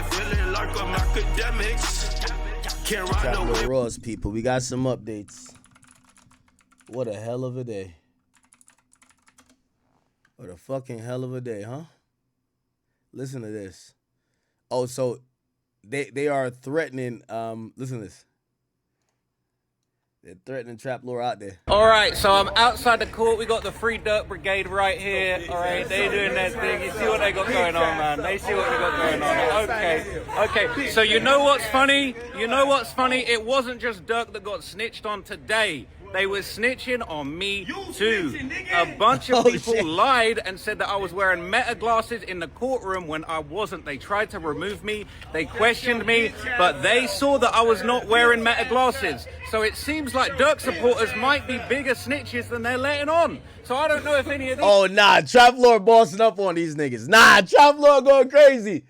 feeling like I'm Akademiks. Can't ride no Trap Ross, people. We got some updates. What a hell of a day. What a fucking hell of a day, huh? Listen to this. Oh, so they are threatening, listen to this. They're threatening Trap Lore out there. All right, so I'm outside the court. We got the Free Durk Brigade right here. All right, they doing their thing. You see what they got going on, man. They see what they got going on. Okay. So you know what's funny? It wasn't just Durk that got snitched on today. They were snitching on me too. A bunch of people lied and said that I was wearing Meta glasses in the courtroom when I wasn't. They tried to remove me. They questioned me, but they saw that I was not wearing Meta glasses. So it seems like Durk supporters might be bigger snitches than they're letting on. So I don't know if any of these... Oh, nah. Trap Lord bossing up on these niggas. Nah, Trap Lord going crazy.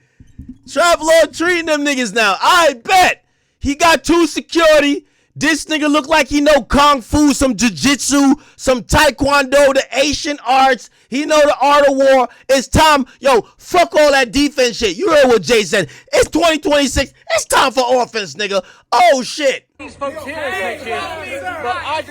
Trap Lord treating them niggas now. I bet. He got 2 security. This nigga look like he know kung fu, some jiu-jitsu, some taekwondo, the Asian arts. He know the art of war. It's time. Yo, fuck all that defense shit. You heard what Jay said. It's 2026. It's time for offense, nigga. Oh, shit. These folks here but I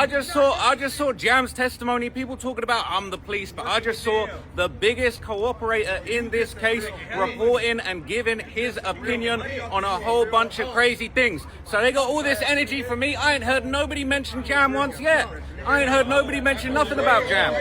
just saw Jam's testimony, people talking about I'm the police, but I just saw the biggest cooperator in this case reporting and giving his opinion on a whole bunch of crazy things. So they got all this energy from me. I ain't heard nobody mention Jam once yet. I ain't heard nobody mention nothing about Jam.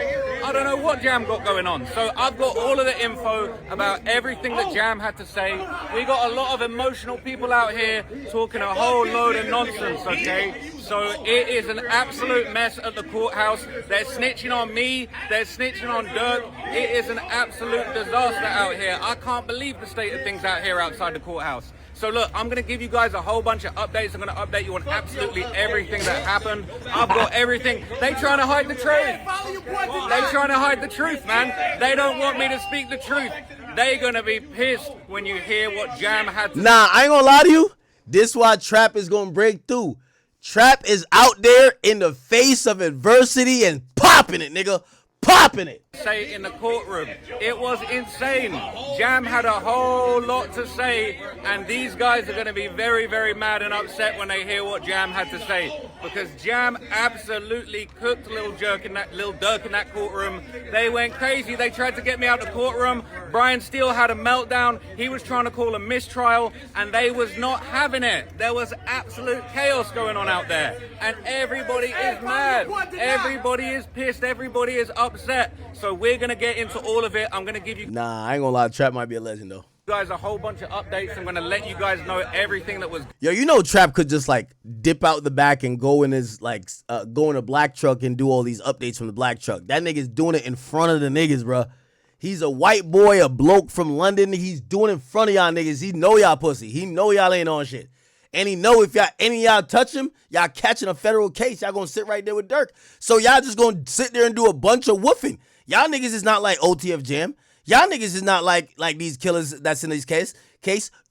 I don't know what Jam got going on. So I've got all of the info about everything that Jam had to say. We got a lot of emotional people out here talking a whole load of nonsense, okay? So it is an absolute mess at the courthouse. They're snitching on me. They're snitching on Durk. It is an absolute disaster out here. I can't believe the state of things out here outside the courthouse. So look, I'm going to give you guys a whole bunch of updates. I'm going to update you on absolutely everything that happened. I've got everything. They trying to hide the truth. They trying to hide the truth, man. They don't want me to speak the truth. They're going to be pissed when you hear what Jam had to say. Nah, I ain't going to lie to you. This why Trap is going to break through. Trap is out there in the face of adversity and popping it, nigga. Popping it. Say in the courtroom. It was insane. Jam had a whole lot to say, and these guys are going to be very, very mad and upset when they hear what Jam had to say, because Jam absolutely cooked Lil Durk in that courtroom. They went crazy. They tried to get me out of the courtroom. Brian Steele had a meltdown. He was trying to call a mistrial, and they was not having it. There was absolute chaos going on out there, and everybody is mad. Everybody is pissed. Everybody is upset. So we're going to get into all of it. I'm going to give you... Nah, I ain't going to lie. Trap might be a legend, though. Guys, a whole bunch of updates. I'm going to let you guys know everything that was... Yo, you know Trap could just, like, dip out the back and go in his, like, go in a black truck and do all these updates from the black truck. That nigga's doing it in front of the niggas, bruh. He's a white boy, a bloke from London. He's doing it in front of y'all niggas. He know y'all pussy. He know y'all ain't on shit. And he know if any of y'all touch him, y'all catching a federal case. Y'all gonna sit right there with Durk. So y'all just gonna sit there and do a bunch of woofing. Y'all niggas is not like OTF Jam. Y'all niggas is not like these killers that's in this case.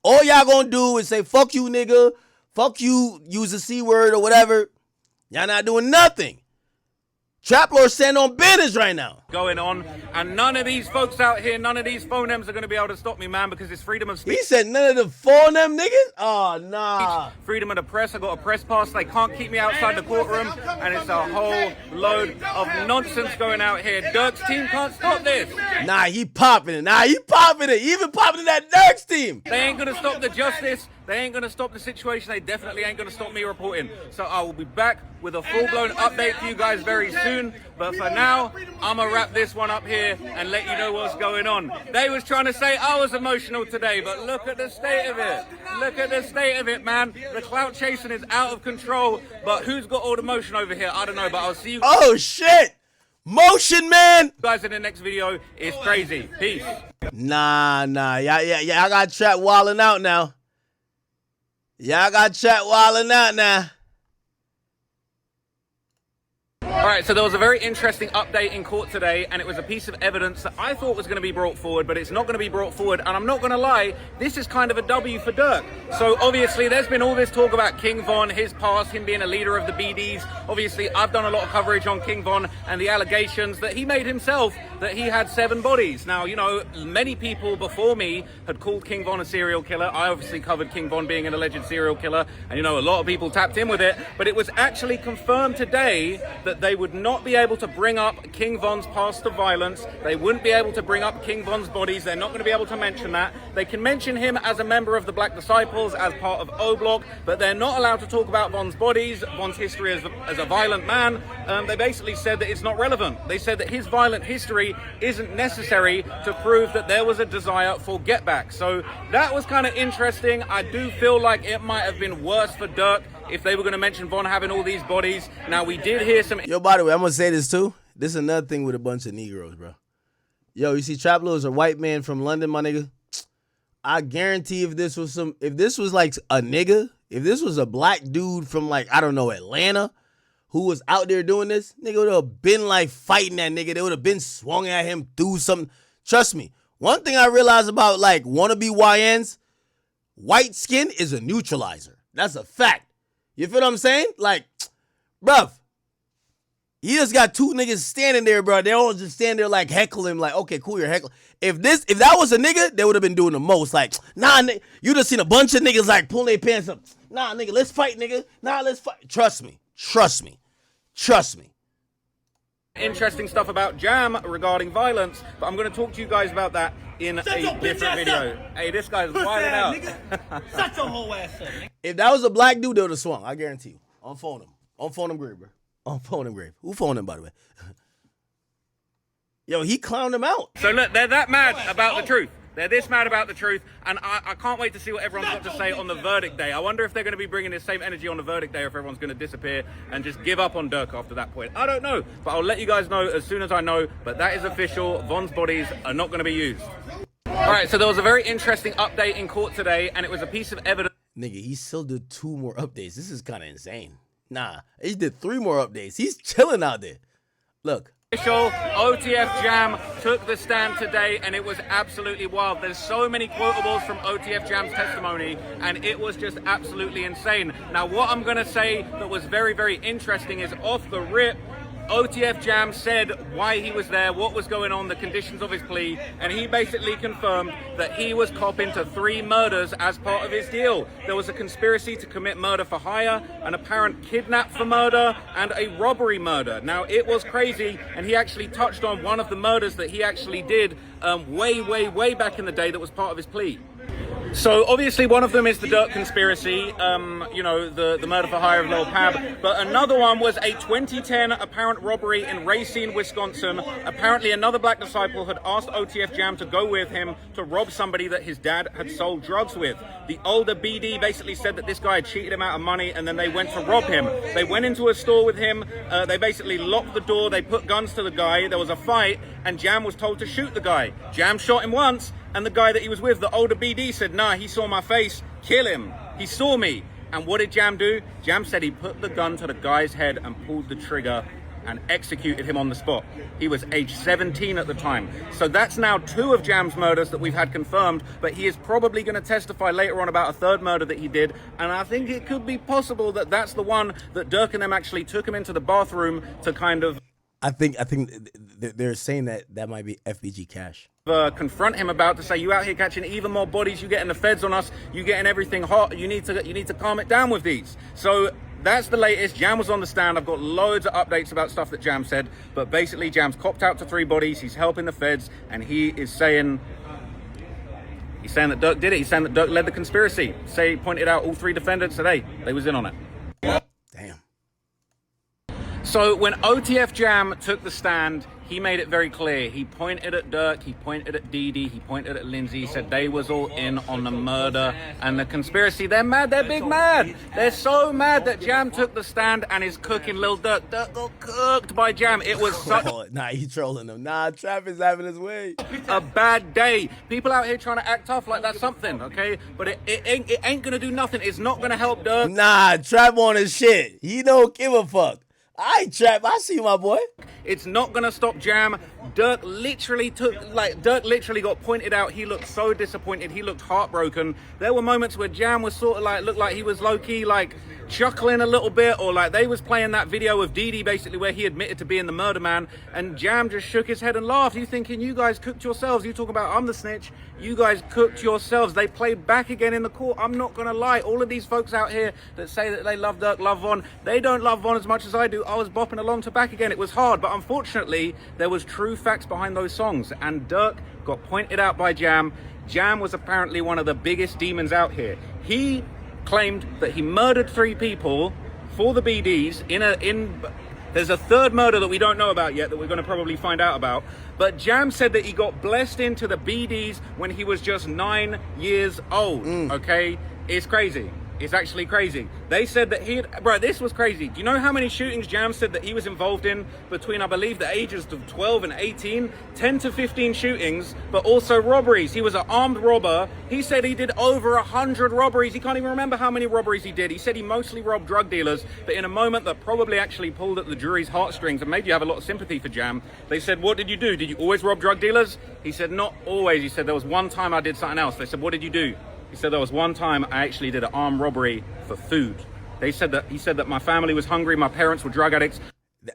All y'all gonna do is say, fuck you, nigga. Fuck you, use the C word or whatever. Y'all not doing nothing. Trap Lord stand on business right now. Going on, and none of these folks out here, none of these phonems are going to be able to stop me, man, because it's freedom of speech. He said none of the phonem niggas? Oh, nah. Freedom of the press. I got a press pass. They can't keep me outside the courtroom, and it's a whole load of nonsense going out here. Durk's team can't stop this. Nah, he popping it. He even popping that Durk's team. They ain't going to stop the justice. They ain't going to stop the situation. They definitely ain't going to stop me reporting. So I will be back with a full-blown update for you guys very soon. But for now, I'm going to wrap this one up here and let you know what's going on. They was trying to say I was emotional today, but look at the state of it. Look at the state of it, man. The clout chasing is out of control. But who's got all the motion over here? I don't know, but I'll see you. Oh, shit. Motion, man. Guys, in the next video, it's crazy. Peace. Nah. Yeah, I got Trap wilding out now. Y'all got Trap wilding out now. All right, so there was a very interesting update in court today, and it was a piece of evidence that I thought was going to be brought forward, but it's not going to be brought forward. And I'm not going to lie, this is kind of a W for Durk. So obviously, there's been all this talk about King Von, his past, him being a leader of the BDs. Obviously, I've done a lot of coverage on King Von and the allegations that he made himself that he had 7 bodies. Now, you know, many people before me had called King Von a serial killer. I obviously covered King Von being an alleged serial killer, and you know, a lot of people tapped in with it, but it was actually confirmed today that they would not be able to bring up King Von's past of violence. They wouldn't be able to bring up King Von's bodies. They're not going to be able to mention that. They can mention him as a member of the Black Disciples, as part of O-Block, but they're not allowed to talk about Von's bodies, Von's history as a violent man. They basically said that it's not relevant. They said that his violent history isn't necessary to prove that there was a desire for get back. So that was kind of interesting. I do feel like it might have been worse for Durk if they were going to mention Von having all these bodies. Now, we did hear some... Yo, by the way, I'm going to say this too. This is another thing with a bunch of Negroes, bro. Yo, you see Trap Lil is a white man from London, my nigga. I guarantee if this was like a nigga, if this was a black dude from like, I don't know, Atlanta, who was out there doing this, nigga would have been like fighting that nigga. They would have been swung at him through something. Trust me. One thing I realized about like wannabe YNs, white skin is a neutralizer. That's a fact. You feel what I'm saying? Like, bruv, he just got 2 niggas standing there, bro. They all just stand there like heckling him, like, okay, cool, you're heckling. If that was a nigga, they would have been doing the most. Like, nah, nigga, you just seen a bunch of niggas like pulling their pants up. Nah, nigga, let's fight, nigga. Nah, let's fight. Trust me. Interesting stuff about Jam regarding violence, but I'm going to talk to you guys about that in a different video. Hey, this guy's wilding out. Shut your whole ass up, nigga. If that was a black dude, they would have swung. I guarantee you. On phone him grave, bro. On phone him grave. Who phoned him, by the way? Yo, he clowned him out. So look, they're that mad about the truth. They're this mad about the truth, and I can't wait to see what everyone's got to say on the verdict day. I wonder if they're going to be bringing the same energy on the verdict day, or if everyone's going to disappear and just give up on Durk after that point. I don't know, but I'll let you guys know as soon as I know. But that is official. Von's bodies are not going to be used. All right, so there was a very interesting update in court today, and it was a piece of evidence. Nigga, he still did 2 more updates. This is kind of insane. Nah, he did 3 more updates. He's chilling out there. Look. Official OTF Jam took the stand today, and it was absolutely wild. There's so many quotables from OTF Jam's testimony, and it was just absolutely insane. Now, what I'm going to say that was very, very interesting is off the rip, OTF Jam said why he was there, what was going on, the conditions of his plea, and he basically confirmed that he was copping to 3 murders as part of his deal. There was a conspiracy to commit murder for hire, an apparent kidnap for murder, and a robbery murder. Now, it was crazy, and he actually touched on one of the murders that he actually did way back in the day that was part of his plea. So obviously one of them is the Durk conspiracy, you know, the murder for hire of Lil Pab, but another one was a 2010 apparent robbery in Racine, Wisconsin. Apparently another Black Disciple had asked OTF Jam to go with him to rob somebody that his dad had sold drugs with. The older BD basically said that this guy had cheated him out of money, and then they went to rob him. They went into a store with him, they basically locked the door, they put guns to the guy, there was a fight, and Jam was told to shoot the guy. Jam shot him once, and the guy that he was with, the older BD, said, nah, he saw my face, kill him. He saw me. And what did Jam do? Jam said he put the gun to the guy's head and pulled the trigger and executed him on the spot. He was age 17 at the time. So that's now 2 of Jam's murders that we've had confirmed, but he is probably going to testify later on about a 3rd murder that he did, and I think it could be possible that that's the one that Durk and them actually took him into the bathroom to kind of... I think they're saying that might be FBG Cash. Confront him about, to say, you out here catching even more bodies, you getting the feds on us, you getting everything hot, you need to calm it down with these. So that's the latest. Jam was on the stand. I've got loads of updates about stuff that Jam said, but basically Jam's copped out to 3 bodies, he's helping the feds, and he's saying that Durk did it. He's saying that Durk led the conspiracy. He pointed out all 3 defendants today. They was in on it. Damn. So when OTF Jam took the stand, he made it very clear. He pointed at Durk, he pointed at Dee, he pointed at Lindsay, he said they was all in on the murder and the conspiracy. They're mad, they're big mad. They're so mad that Jam took the stand and is cooking Lil Durk. Durk got cooked by Jam. It was such Nah, he trolling them. Nah, Trap is having his way. a bad day. People out here trying to act tough like that's something, okay? But it ain't gonna do nothing. It's not gonna help Durk. Nah, Trap on his shit. He don't give a fuck. All right, Trap, I see you, my boy. It's not going to stop Jam. Durk literally got pointed out. He looked so disappointed. He looked heartbroken. There were moments where Jam was sort of like, looked like he was low-key like chuckling a little bit, or like they was playing that video of Doodie basically where he admitted to being the murder man, and Jam just shook his head and laughed. You thinking, you guys cooked yourselves. You talk about I'm the snitch. You guys cooked yourselves. They played back again in the court. I'm not gonna lie. All of these folks out here that say that they love Durk, love Von, they don't love Von as much as I do. I was bopping along to Back Again. It was hard, but unfortunately, there was true facts behind those songs, and Durk got pointed out by Jam. Jam was apparently one of the biggest demons out here. He claimed that he murdered 3 people for the BDs there's a third murder that we don't know about yet that we're going to probably find out about, but Jam said that he got blessed into the BDs when he was just 9 years old. Okay, it's crazy. It's actually crazy. They said that bro, this was crazy. Do you know how many shootings Jam said that he was involved in between, I believe, the ages of 12 and 18? 10 to 15 shootings, but also robberies. He was an armed robber. He said he did over 100 robberies. He can't even remember how many robberies he did. He said he mostly robbed drug dealers, but in a moment that probably actually pulled at the jury's heartstrings and made you have a lot of sympathy for Jam. They said, what did you do? Did you always rob drug dealers? He said, not always. He said, there was one time I did something else. They said, what did you do? He said, there was one time I actually did an armed robbery for food. He said that my family was hungry, my parents were drug addicts.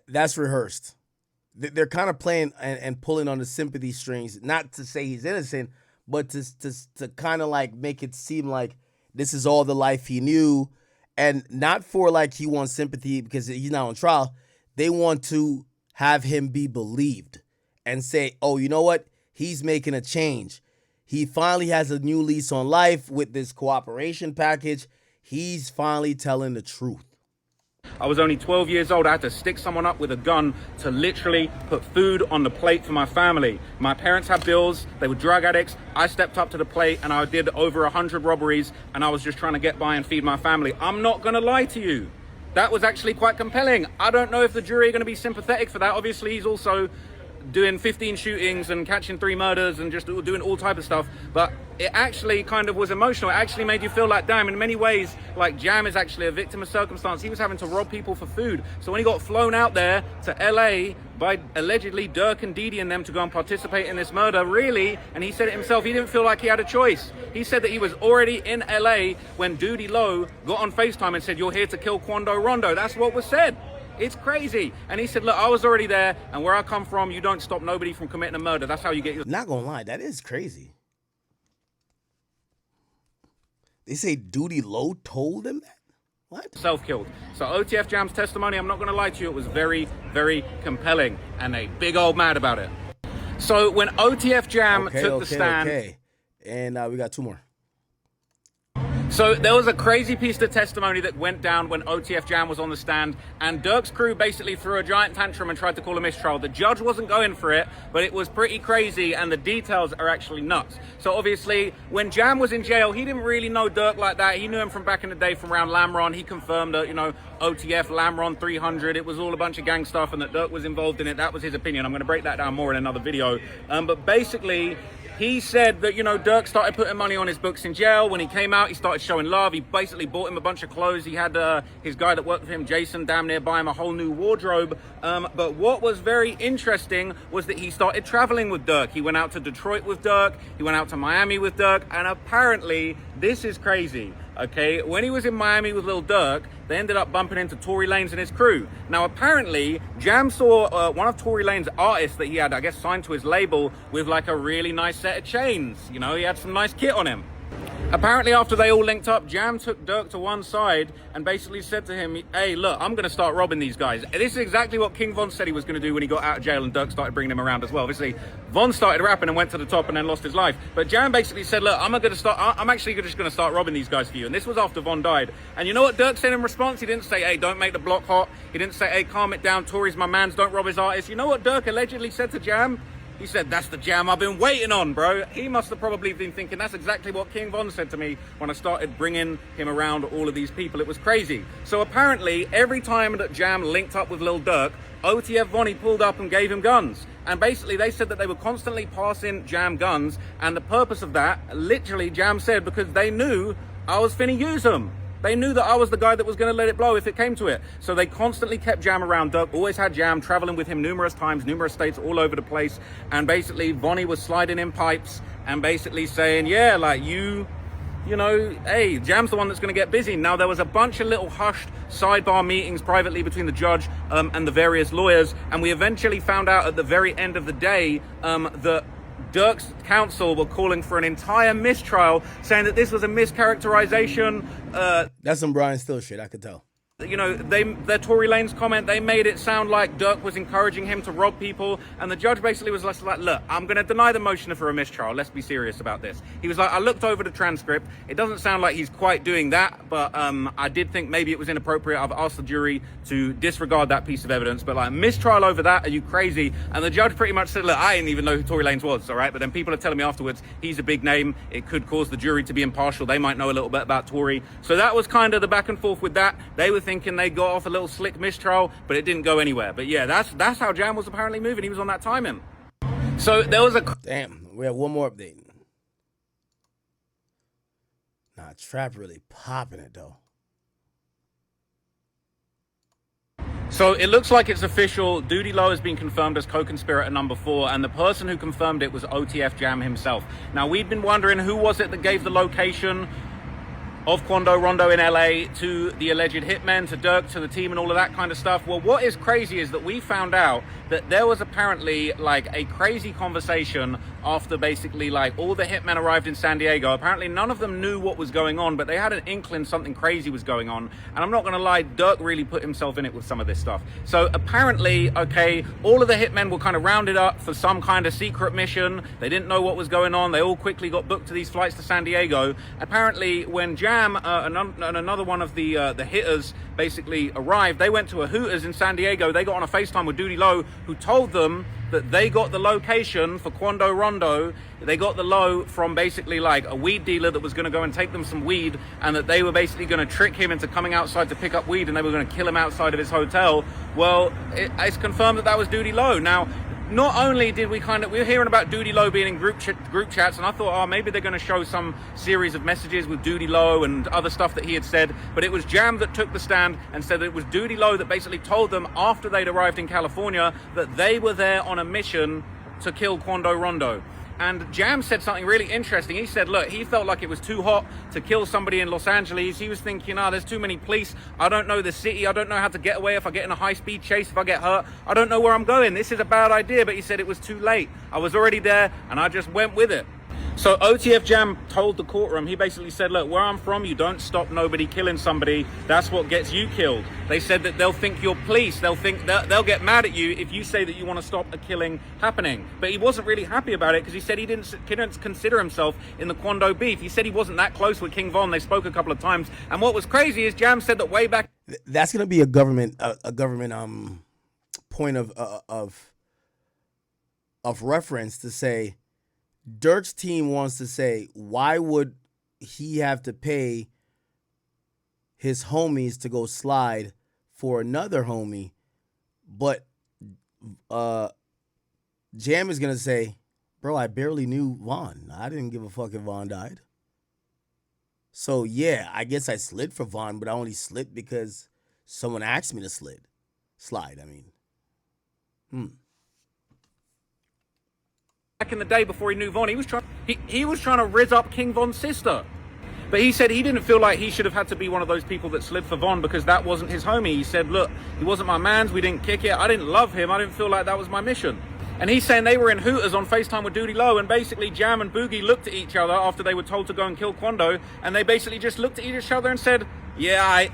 That's rehearsed. They're kind of playing and pulling on the sympathy strings, not to say he's innocent, but to kind of like make it seem like this is all the life he knew, and not for like he wants sympathy because he's not on trial. They want to have him be believed and say, oh, you know what? He's making a change. He finally has a new lease on life with this cooperation package. He's finally telling the truth. I was only 12 years old. I had to stick someone up with a gun to literally put food on the plate for my family. My parents had bills. They were drug addicts. I stepped up to the plate and I did over 100 robberies, and I was just trying to get by and feed my family. I'm not going to lie to you. That was actually quite compelling. I don't know if the jury are going to be sympathetic for that. Obviously, he's also doing 15 shootings and catching 3 murders and just doing all type of stuff, but it actually kind of was emotional. It actually made you feel like, damn, in many ways, like Jam is actually a victim of circumstance. He was having to rob people for food. So when he got flown out there to LA by allegedly Durk and Doodie and them to go and participate in this murder, really, and he said it himself, he didn't feel like he had a choice. He said that he was already in LA when Doodie Lo got on FaceTime and said, you're here to kill Quando Rondo. That's what was said. It's crazy. And he said, look, I was already there, and where I come from, you don't stop nobody from committing a murder. That's how you get your... Not gonna lie, that is crazy. They say Doodie Lo told him that? What? Self-killed. So OTF Jam's testimony, I'm not gonna lie to you, it was very, very compelling, and they big old mad about it. So when OTF Jam took the stand... And we got 2 more. So there was a crazy piece of testimony that went down when OTF Jam was on the stand, and Durk's crew basically threw a giant tantrum and tried to call a mistrial. The judge wasn't going for it, but it was pretty crazy, and the details are actually nuts. So obviously, when Jam was in jail, he didn't really know Durk like that. He knew him from back in the day from around Lamron. He confirmed that, you know, OTF, Lamron 300, it was all a bunch of gang stuff, and that Durk was involved in it. That was his opinion. I'm going to break that down more in another video. But basically, he said that, you know, Durk started putting money on his books in jail. When he came out, he started showing love. He basically bought him a bunch of clothes. He had his guy that worked with him, Jason, damn near buy him a whole new wardrobe. But what was very interesting was that he started traveling with Durk. He went out to Detroit with Durk. He went out to Miami with Durk. And apparently, this is crazy. Okay, when he was in Miami with Lil Durk, they ended up bumping into Tory Lanez and his crew. Now, apparently, Jam saw one of Tory Lanez' artists that he had, I guess, signed to his label with like a really nice set of chains. You know, he had some nice kit on him. Apparently, after they all linked up, Jam took Durk to one side and basically said to him, hey, look, I'm going to start robbing these guys. This is exactly what King Von said he was going to do when he got out of jail, and Durk started bringing him around as well. Obviously, Von started rapping and went to the top and then lost his life. But Jam basically said, look, I'm actually just going to start robbing these guys for you. And this was after Von died. And you know what Durk said in response? He didn't say, hey, don't make the block hot. He didn't say, hey, calm it down. Tory's my mans, don't rob his artists. You know what Durk allegedly said to Jam? He said, that's the Jam I've been waiting on, bro. He must have probably been thinking, that's exactly what King Von said to me when I started bringing him around all of these people. It was crazy. So apparently, every time that Jam linked up with Lil Durk, OTF Vonnie pulled up and gave him guns. And basically, they said that they were constantly passing Jam guns. And the purpose of that, literally, Jam said, because they knew I was finna use them. They knew that I was the guy that was going to let it blow if it came to it. So they constantly kept Jam around. Durk always had Jam traveling with him numerous times, numerous states all over the place. And basically, Vonnie was sliding in pipes and basically saying, yeah, like you know, hey, Jam's the one that's going to get busy. Now, there was a bunch of little hushed sidebar meetings privately between the judge and the various lawyers. And we eventually found out at the very end of the day that Durk's counsel were calling for an entire mistrial, saying that this was a mischaracterization. That's some Brian Still shit, I could tell. You know, their Tory Lanez comment, they made it sound like Durk was encouraging him to rob people. And the judge basically was like, look, I'm going to deny the motion for a mistrial. Let's be serious about this. He was like, I looked over the transcript. It doesn't sound like he's quite doing that. But I did think maybe it was inappropriate. I've asked the jury to disregard that piece of evidence. But like, mistrial over that? Are you crazy? And the judge pretty much said, look, I didn't even know who Tory Lanez was. All right. But then people are telling me afterwards, he's a big name. It could cause the jury to be impartial. They might know a little bit about Tory. So that was kind of the back and forth with that. They were thinking they got off a little slick mistrial, but it didn't go anywhere. But yeah, that's how Jam was apparently moving. He was on that timing. So there was a... Damn, we have one more update. Nah, Trap really popping it, though. So it looks like it's official. Doodie Lo has been confirmed as co-conspirator number 4, and the person who confirmed it was OTF Jam himself. Now, we'd been wondering who was it that gave the location of Quando Rondo in LA to the alleged hitmen, to Durk, to the team and all of that kind of stuff. Well, what is crazy is that we found out that there was apparently like a crazy conversation after basically like all the hitmen arrived in San Diego. Apparently none of them knew what was going on, but they had an inkling something crazy was going on. And I'm not gonna lie, Durk really put himself in it with some of this stuff. So apparently, okay, all of the hitmen were kind of rounded up for some kind of secret mission. They didn't know what was going on. They all quickly got booked to these flights to San Diego. Apparently when Jam and another one of the hitters basically arrived, they went to a Hooters in San Diego. They got on a FaceTime with Doodie Lo, who told them that they got the location for Quando Rondo. They got the low from basically like a weed dealer that was going to go and take them some weed, and that they were basically going to trick him into coming outside to pick up weed, and they were going to kill him outside of his hotel. Well, it's confirmed that that was Doodie Lo. Now, not only did we were hearing about Doodie Lo being in group chats, and I thought, oh, maybe they're going to show some series of messages with Doodie Lo and other stuff that he had said, but it was Jam that took the stand and said that it was Doodie Lo that basically told them after they'd arrived in California that they were there on a mission to kill Quando Rondo. And Jam said something really interesting. He said, look, he felt like it was too hot to kill somebody in Los Angeles. He was thinking, there's too many police. I don't know the city. I don't know how to get away if I get in a high-speed chase, if I get hurt. I don't know where I'm going. This is a bad idea. But he said it was too late. I was already there, and I just went with it. So OTF Jam told the courtroom, he basically said, look, where I'm from, you don't stop nobody killing somebody. That's what gets you killed. They said that they'll think you're police. They'll think they'll get mad at you if you say that you want to stop a killing happening. But he wasn't really happy about it because he said he didn't consider himself in the Quando beef. He said he wasn't that close with King Von. They spoke a couple of times. And what was crazy is Jam said that way back. That's gonna be a government point of reference to say. Durk's team wants to say, why would he have to pay his homies to go slide for another homie? But Jam is going to say, bro, I barely knew Von. I didn't give a fuck if Von died. So, yeah, I guess I slid for Von, but I only slid because someone asked me to slide, I mean. Back in the day before he knew Von, he was trying to rizz up King Von's sister. But he said he didn't feel like he should have had to be one of those people that slid for Von because that wasn't his homie. He said, look, he wasn't my man's. We didn't kick it. I didn't love him. I didn't feel like that was my mission. And he's saying they were in Hooters on FaceTime with Doodie Lo, and basically Jam and Boogie looked at each other after they were told to go and kill Quando, and they basically just looked at each other and said, yeah,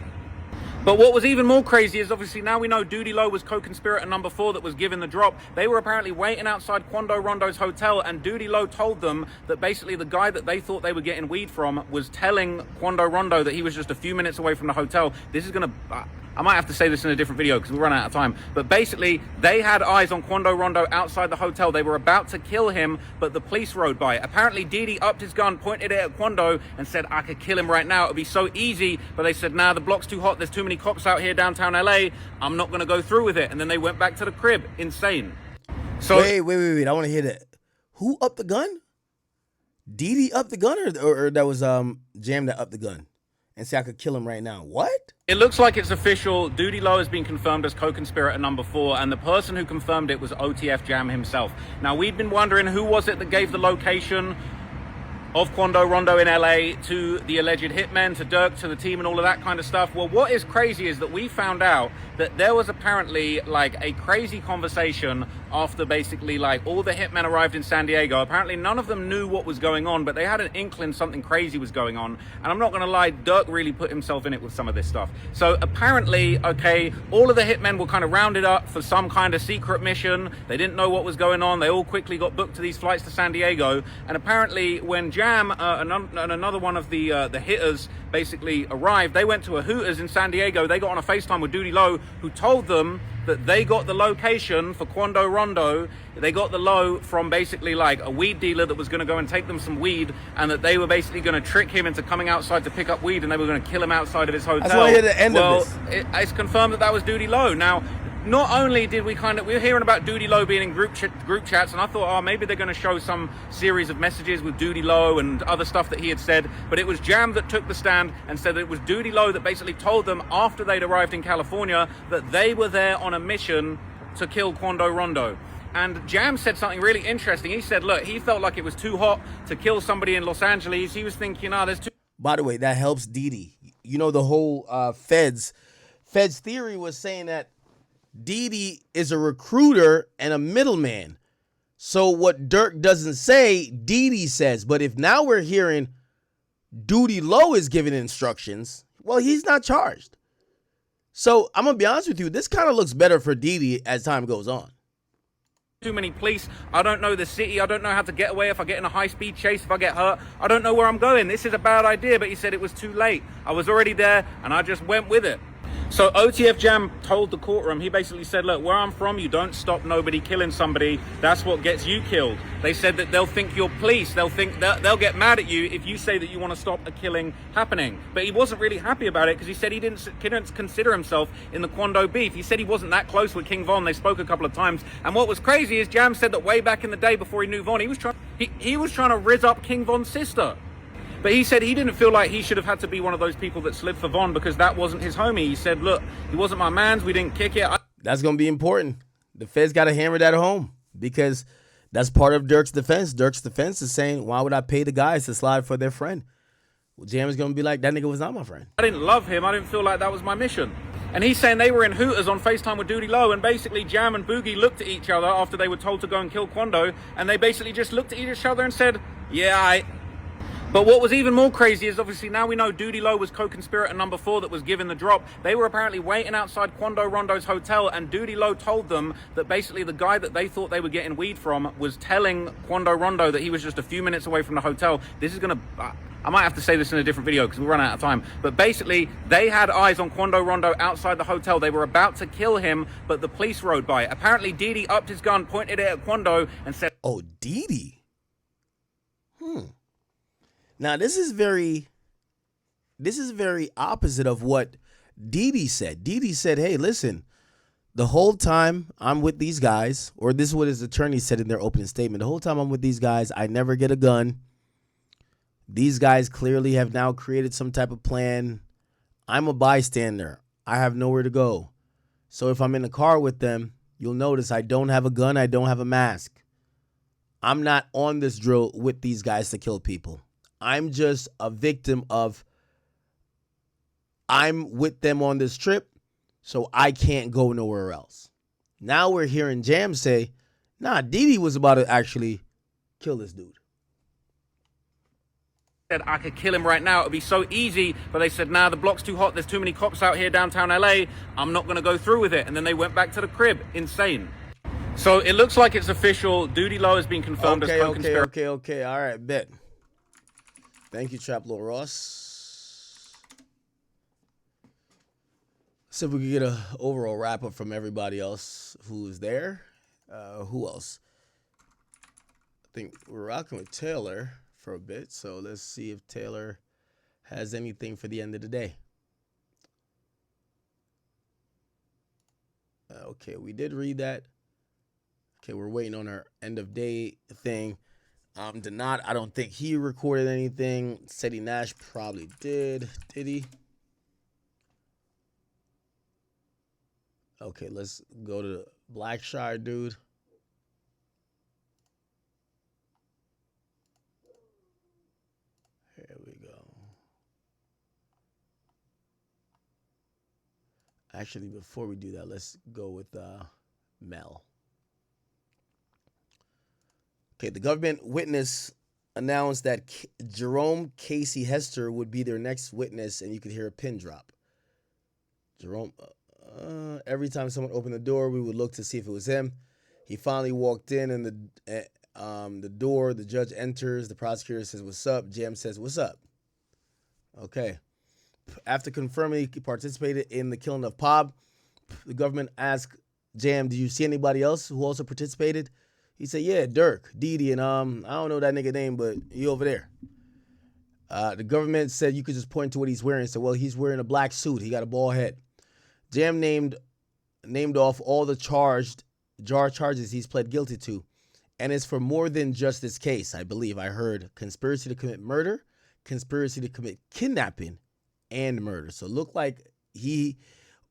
But what was even more crazy is obviously now we know Doodie Lo was co-conspirator number 4 that was given the drop. They were apparently waiting outside Quando Rondo's hotel, and Doodie Lo told them that basically the guy that they thought they were getting weed from was telling Quando Rondo that he was just a few minutes away from the hotel. This is going to... I might have to say this in a different video because we're running out of time. But basically, they had eyes on Quando Rondo outside the hotel. They were about to kill him, but the police rode by. Apparently, Didi upped his gun, pointed it at Quando, and said, I could kill him right now. It would be so easy. But they said, nah, the block's too hot. There's too many cops out here downtown LA. I'm not going to go through with it. And then they went back to the crib. Insane. So Wait. I want to hear that. Who upped the gun? Didi upped the gun, or that was Jam that upped the gun? and say I could kill him right now. What? It looks like it's official. Doodie Lo has been confirmed as co-conspirator number 4, and the person who confirmed it was OTF Jam himself. Now, we'd been wondering who was it that gave the location of Quando Rondo in LA to the alleged hitmen, to Durk, to the team, and all of that kind of stuff. Well, what is crazy is that we found out that there was apparently like a crazy conversation after basically like all the hitmen arrived in San Diego. Apparently none of them knew what was going on, but they had an inkling something crazy was going on. And I'm not gonna lie, Durk really put himself in it with some of this stuff. So apparently, okay, all of the hitmen were kind of rounded up for some kind of secret mission. They didn't know what was going on. They all quickly got booked to these flights to San Diego. And apparently when Jam and another one of the hitters basically arrived, they went to a Hooters in San Diego. They got on a FaceTime with Doodie Lo, who told them that they got the location for Quando Rondo. They got the low from basically like a weed dealer that was going to go and take them some weed, and that they were basically going to trick him into coming outside to pick up weed, and they were going to kill him outside of his hotel. I just want to hear the end of this. It's confirmed that was Doodie Lo. Now, not only did we were hearing about Doodie Lo being in group chats, and I thought, oh, maybe they're going to show some series of messages with Doodie Lo and other stuff that he had said, but it was Jam that took the stand and said that it was Doodie Lo that basically told them after they'd arrived in California that they were there on a mission to kill Quando Rondo. And Jam said something really interesting. He said, look, he felt like it was too hot to kill somebody in Los Angeles. He was thinking, there's too... By the way, that helps Didi. You know, the whole Feds theory was saying that Didi is a recruiter and a middleman. So what Durk doesn't say, Didi says. But if now we're hearing Doodie Lo is giving instructions, well, he's not charged. So I'm going to be honest with you. This kind of looks better for Didi as time goes on. Too many police. I don't know the city. I don't know how to get away if I get in a high-speed chase, if I get hurt. I don't know where I'm going. This is a bad idea, but he said it was too late. I was already there, and I just went with it. So OTF Jam told the courtroom, he basically said, look, where I'm from, you don't stop nobody killing somebody. That's what gets you killed. They said that they'll think you're police. They'll get mad at you if you say that you want to stop a killing happening. But he wasn't really happy about it because he said he didn't consider himself in the Quando beef. He said he wasn't that close with King Von. They spoke a couple of times. And what was crazy is Jam said that way back in the day before he knew Von, he was trying to rizz up King Von's sister. But he said he didn't feel like he should have had to be one of those people that slid for Von because that wasn't his homie. He said, look, he wasn't my man's. We didn't kick it. That's going to be important. The Feds got to hammer that home because that's part of Durk's defense. Durk's defense is saying, why would I pay the guys to slide for their friend? Well, Jam is going to be like, that nigga was not my friend. I didn't love him. I didn't feel like that was my mission. And he's saying they were in Hooters on FaceTime with Doodie Lo, and basically Jam and Boogie looked at each other after they were told to go and kill Quando, and they basically just looked at each other and said, yeah, But what was even more crazy is obviously now we know Doodie Lo was co-conspirator number 4 that was given the drop. They were apparently waiting outside Quando Rondo's hotel, and Doodie Lo told them that basically the guy that they thought they were getting weed from was telling Quando Rondo that he was just a few minutes away from the hotel. This is going to... I might have to say this in a different video because we'll run out of time. But basically, they had eyes on Quando Rondo outside the hotel. They were about to kill him, but the police rode by. Apparently, Didi upped his gun, pointed it at Quando, and said... Oh, Didi? Now, this is very opposite of what Didi said. Didi said, hey, listen, the whole time I'm with these guys, or this is what his attorney said in their opening statement, the whole time I'm with these guys, I never get a gun. These guys clearly have now created some type of plan. I'm a bystander. I have nowhere to go. So if I'm in the car with them, you'll notice I don't have a gun. I don't have a mask. I'm not on this drill with these guys to kill people. I'm just a victim of, I'm with them on this trip, so I can't go nowhere else. Now we're hearing Jam say, nah, Didi was about to actually kill this dude. Said I could kill him right now. It would be so easy. But they said, nah, the block's too hot. There's too many cops out here downtown LA. I'm not going to go through with it. And then they went back to the crib. Insane. So it looks like it's official. Doodie Lo has been confirmed as co-conspirator. Okay. All right, bet. Thank you, Trap Lord Ross. See if we can get an overall wrap-up from everybody else who is there. Who else? I think we're rocking with Taylor for a bit, so let's see if Taylor has anything for the end of the day. Okay, we did read that. Okay, we're waiting on our end of day thing. Did not. I don't think he recorded anything. Seti Nash probably did. Did he? Okay, let's go to the Blackshire dude. Here we go. Actually, before we do that, let's go with Mel. Okay, the government witness announced that Jerome Casey Hester would be their next witness, and you could hear a pin drop. Jerome, every time someone opened the door, we would look to see if it was him. He finally walked in, and the door, the judge enters, the prosecutor says, "What's up?" Jam says, "What's up?" Okay. After confirming he participated in the killing of Pob, the government asked Jam, "Did you see anybody else who also participated?" He said, "Yeah, Durk, Doodie, and I don't know that nigga name, but he over there." The government said you could just point to what he's wearing. So, well, he's wearing a black suit. He got a bald head. Jam named off all the charges he's pled guilty to, and it's for more than just this case. I believe I heard conspiracy to commit murder, conspiracy to commit kidnapping, and murder. So, look like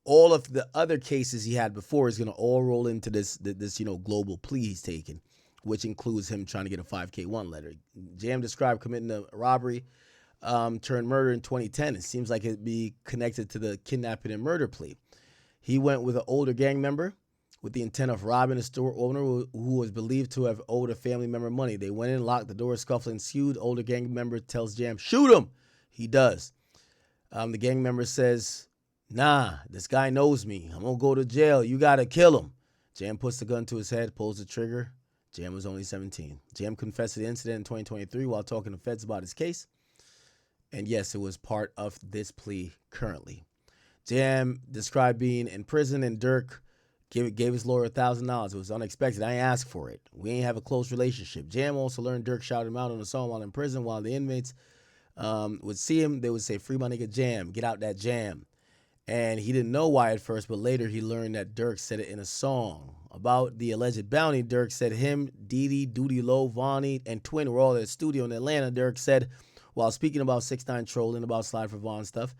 all of the other cases he had before is going to all roll into this global plea he's taking, which includes him trying to get a 5K1 letter. Jam described committing a robbery turned murder in 2010. It seems like it'd be connected to the kidnapping and murder plea. He went with an older gang member with the intent of robbing a store owner who was believed to have owed a family member money. They went in, locked the door, scuffle ensued. Older gang member tells Jam, "Shoot him." He does. The gang member says, "Nah, this guy knows me. I'm going to go to jail. You got to kill him." Jam puts the gun to his head, pulls the trigger. Jam was only 17. Jam confessed to the incident in 2023 while talking to feds about his case. And yes, it was part of this plea currently. Jam described being in prison, and Durk gave his lawyer $1,000. It was unexpected. I ain't asked for it. We ain't have a close relationship. Jam also learned Durk shouted him out on the song while in prison. While the inmates would see him, they would say, "Free my nigga Jam. Get out that jam." And he didn't know why at first, but later he learned that Durk said it in a song. About the alleged bounty, Durk said him, Doodie Lo, Vonnie, and Twin were all at the studio in Atlanta. Durk said, while speaking about 6ix9ine trolling about Slide for Von stuff,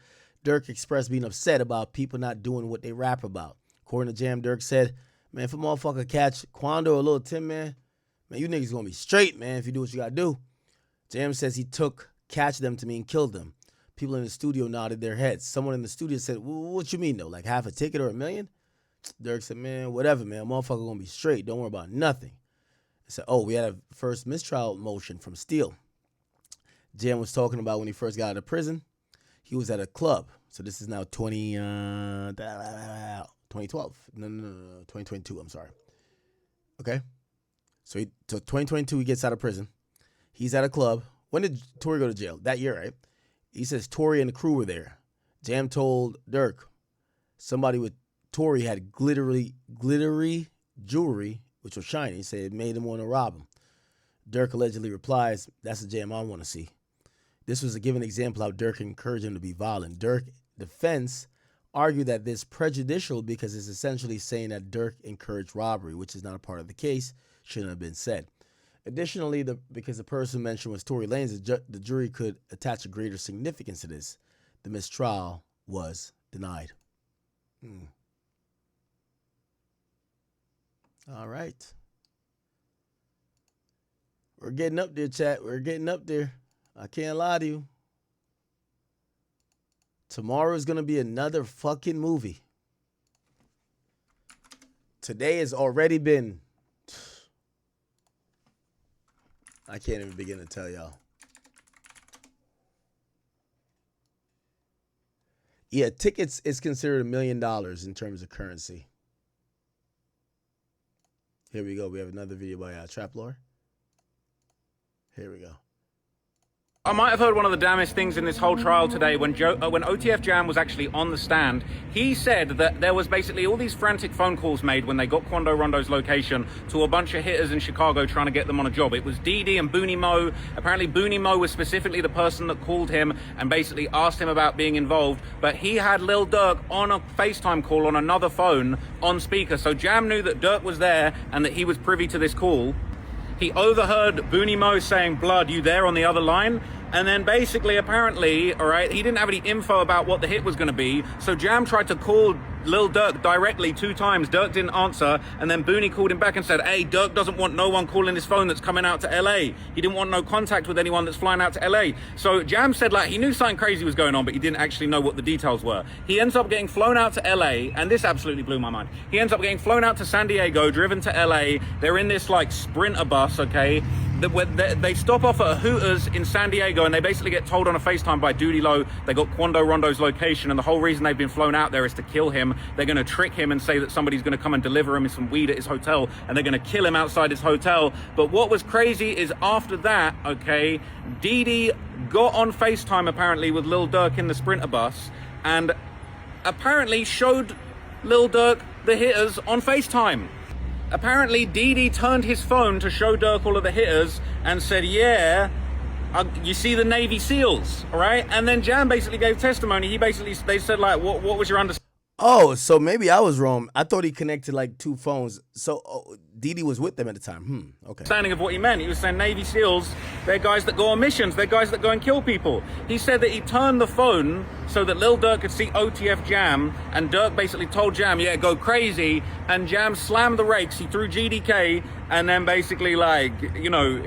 Durk expressed being upset about people not doing what they rap about. According to Jam, Durk said, "Man, if a motherfucker catch Quando or Lil Tim, man, you niggas gonna be straight, man, if you do what you gotta do." Jam says he took catch them to mean killed them. People in the studio nodded their heads. Someone in the studio said, "What you mean, though? Like half a ticket or $1 million?" Durk said, "Man, whatever, man. Motherfucker gonna be straight. Don't worry about nothing." He said, "Oh, we had a first mistrial motion from Steele." Jam was talking about when he first got out of prison. He was at a club. So this is now 2012. No, 2022, I'm sorry. Okay? So 2022, he gets out of prison. He's at a club. When did Tory go to jail? That year, right? He says Tory and the crew were there. Jam told Durk somebody with Tory had glittery jewelry, which was shiny. He said it made him want to rob him. Durk allegedly replies, "That's the Jam I want to see." This was a given example how Durk encouraged him to be violent. Durk defense argued that this is prejudicial because it's essentially saying that Durk encouraged robbery, which is not a part of the case, shouldn't have been said. Additionally, because the person mentioned was Tory Lanez, the jury could attach a greater significance to this. The mistrial was denied. All right. We're getting up there, chat. We're getting up there. I can't lie to you. Tomorrow is going to be another fucking movie. Today has already been... I can't even begin to tell y'all. Yeah, tickets is considered $1 million in terms of currency. Here we go. We have another video by Trap Lore. Here we go. I might have heard one of the damnest things in this whole trial today when OTF Jam was actually on the stand. He said that there was basically all these frantic phone calls made when they got Quando Rondo's location to a bunch of hitters in Chicago trying to get them on a job. It was Dee and Booney Mo. Apparently Booney Mo was specifically the person that called him and basically asked him about being involved. But he had Lil Durk on a FaceTime call on another phone on speaker. So Jam knew that Durk was there and that he was privy to this call. He overheard Booney Mo saying, "Blood, you there?" on the other line. And then basically, apparently, all right, he didn't have any info about what the hit was going to be. So Jam tried to call Lil Durk directly 2 times. Durk didn't answer. And then Booney called him back and said, "Hey, Durk doesn't want no one calling his phone that's coming out to LA. He didn't want no contact with anyone that's flying out to LA. So Jam said, like, he knew something crazy was going on, but he didn't actually know what the details were. He ends up getting flown out to LA. And this absolutely blew my mind. He ends up getting flown out to San Diego, driven to LA. They're in this like Sprinter bus, okay? They stop off at a Hooters in San Diego, and they basically get told on a FaceTime by Doodie Lo they got Quando Rondo's location, and the whole reason they've been flown out there is to kill him. They're going to trick him and say that somebody's going to come and deliver him some weed at his hotel, and they're going to kill him outside his hotel. But what was crazy is after that, okay, Didi got on FaceTime apparently with Lil Durk in the Sprinter bus, and apparently showed Lil Durk the hitters on FaceTime. Apparently, Didi turned his phone to show Durk all of the hitters and said, "Yeah, you see the Navy SEALs, all right?" And then Jam basically gave testimony. They said, like, what was your understanding? Oh, so maybe I was wrong. I thought he connected like 2 phones. So Didi was with them at the time. Okay. Understanding of what he meant. He was saying Navy SEALs, they're guys that go on missions, they're guys that go and kill people. He said that he turned the phone so that Lil Durk could see OTF Jam, and Durk basically told Jam, "Yeah, go crazy," and Jam slammed the rakes. He threw GDK, and then basically, like, you know,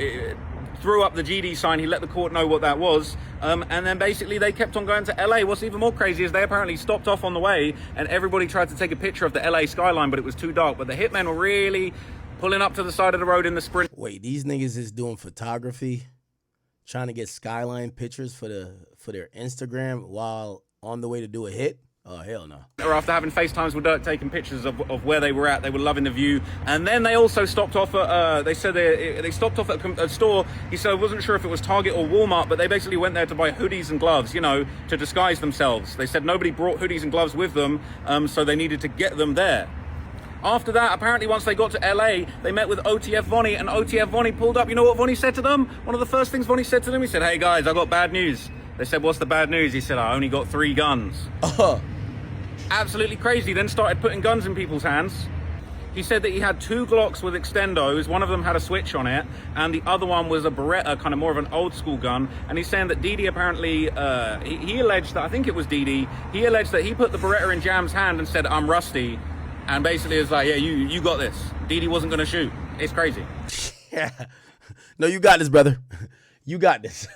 threw up the GD sign. He let the court know what that was, and then basically they kept on going to LA. What's even more crazy is they apparently stopped off on the way, and everybody tried to take a picture of the LA skyline, but it was too dark. But the hitmen were really pulling up to the side of the road in the Sprint. Wait, these niggas is doing photography, trying to get skyline pictures for their Instagram while on the way to do a hit? Oh, hell no. Or after having FaceTimes with Durk, taking pictures of where they were at, they were loving the view. And then they also stopped off at, they said they stopped off at a store. He said, wasn't sure if it was Target or Walmart, but they basically went there to buy hoodies and gloves, you know, to disguise themselves. They said nobody brought hoodies and gloves with them, so they needed to get them there. After that, apparently once they got to LA, they met with OTF Vonnie, and OTF Vonnie pulled up. You know what Vonnie said to them? One of the first things Vonnie said to them, he said, "Hey guys, I got bad news." They said, "What's the bad news?" He said, "I only got 3 guns." Absolutely crazy. Then started putting guns in people's hands. He said that he had 2 Glocks with extendos. One of them had a switch on it, and the other one was a Beretta, kind of more of an old school gun. And he's saying that Didi apparently, he alleged that, I think it was Didi, he alleged that he put the Beretta in Jam's hand and said, "I'm rusty." And basically it's like, "Yeah, you got this." Didi wasn't going to shoot. It's crazy. Yeah. No, you got this, brother. You got this.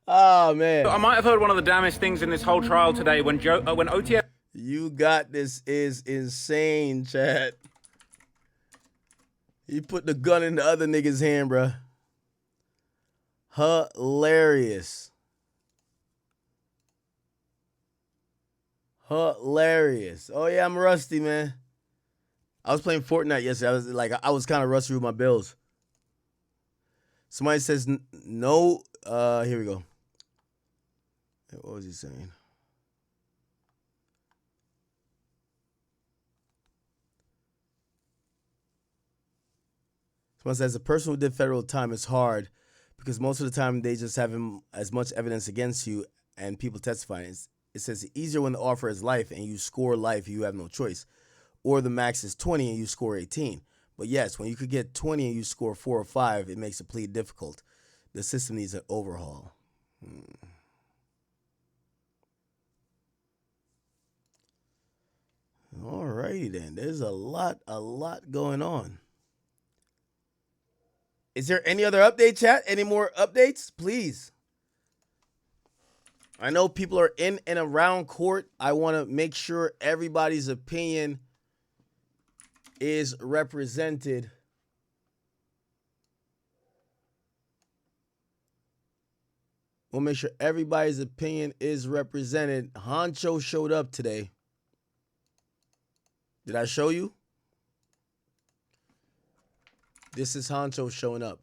Oh, man. I might have heard one of the damnest things in this whole trial today when OTF... You got this is insane, Chad. He put the gun in the other nigga's hand, bruh. Hilarious. Hilarious. Oh, yeah, I'm rusty, man. I was playing Fortnite yesterday. I was kind of rusty with my bills. Somebody says no. Here we go. What was he saying? Someone says a person who did federal time is hard because most of the time they just have as much evidence against you and people testifying. It says it's easier when the offer is life and you score life, you have no choice. Or the max is 20 and you score 18. But yes, when you could get 20 and you score 4 or 5, it makes the plea difficult. The system needs an overhaul. All righty then. There's a lot going on. Is there any other update, chat? Any more updates? Please. I know people are in and around court. I want to make sure everybody's opinion is represented. We'll make sure everybody's opinion is represented. Honcho showed up today. Did I show you? This is Honcho showing up.